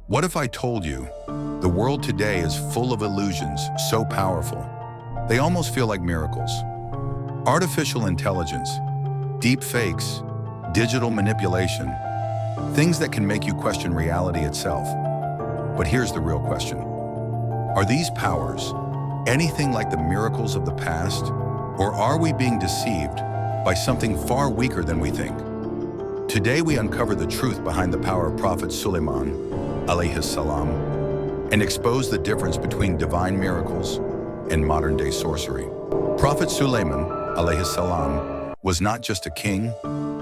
What if I told you the world today is full of illusions so powerful, they almost feel like miracles? Artificial intelligence, deepfakes, digital manipulation, things that can make you question reality itself. But here's the real question. Are these powers anything like the miracles of the past, or are we being deceived by something far weaker than we think? Today we uncover the truth behind the power of Prophet Suleiman, Alayhis Salaam, and expose the difference between divine miracles and modern-day sorcery. Prophet Suleiman, Alayhis Salaam, was not just a king,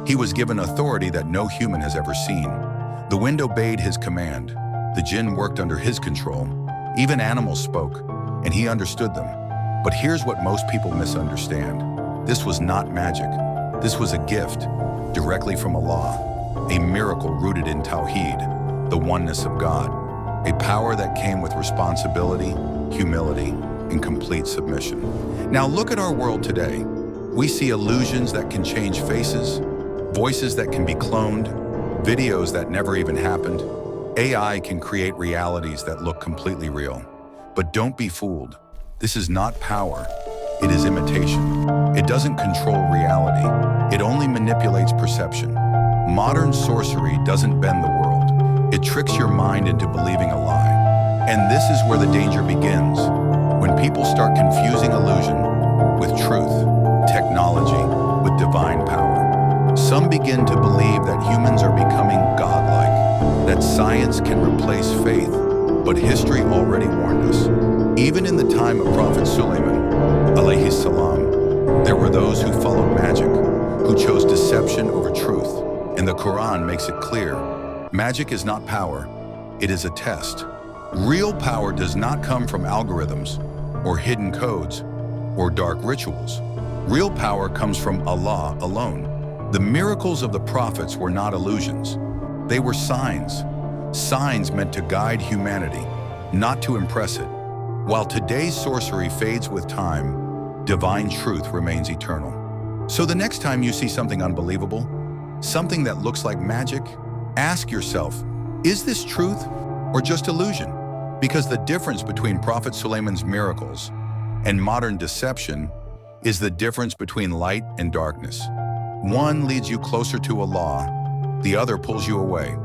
he was given authority that no human has ever seen. The wind obeyed his command, the jinn worked under his control, even animals spoke, and he understood them. But here's what most people misunderstand. This was not magic. This was a gift, directly from Allah, a miracle rooted in Tawheed, the oneness of God, a power that came with responsibility, humility, and complete submission. Now look at our world today. We see illusions that can change faces, voices that can be cloned, videos that never even happened. AI can create realities that look completely real. But don't be fooled. This is not power. It is imitation. It doesn't control reality. It only manipulates perception. Modern sorcery doesn't bend the world. It tricks your mind into believing a lie. And this is where the danger begins. When people start confusing illusion with truth, technology with divine power. Some begin to believe that humans are becoming godlike, that science can replace faith, but history already warned us. Even in the time of Prophet Suleiman, Alayhis Salaam, there were those who followed magic, who chose deception over truth. And the Quran makes it clear, magic is not power, it is a test. Real power does not come from algorithms, or hidden codes, or dark rituals. Real power comes from Allah alone. The miracles of the prophets were not illusions. They were signs. Signs meant to guide humanity, not to impress it. While today's sorcery fades with time, divine truth remains eternal. So the next time you see something unbelievable, something that looks like magic, ask yourself, is this truth or just illusion? Because the difference between Prophet Suleiman's miracles and modern deception is the difference between light and darkness. One leads you closer to Allah, the other pulls you away.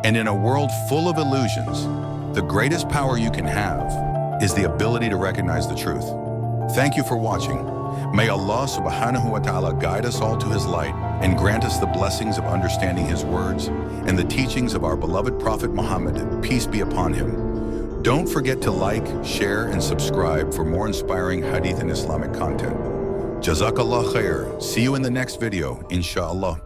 And in a world full of illusions, the greatest power you can have is the ability to recognize the truth. Thank you for watching. May Allah subhanahu wa ta'ala guide us all to His light and grant us the blessings of understanding His words and the teachings of our beloved Prophet Muhammad, peace be upon him. Don't forget to like, share, and subscribe for more inspiring hadith and Islamic content. Jazakallah khair. See you in the next video, inshallah.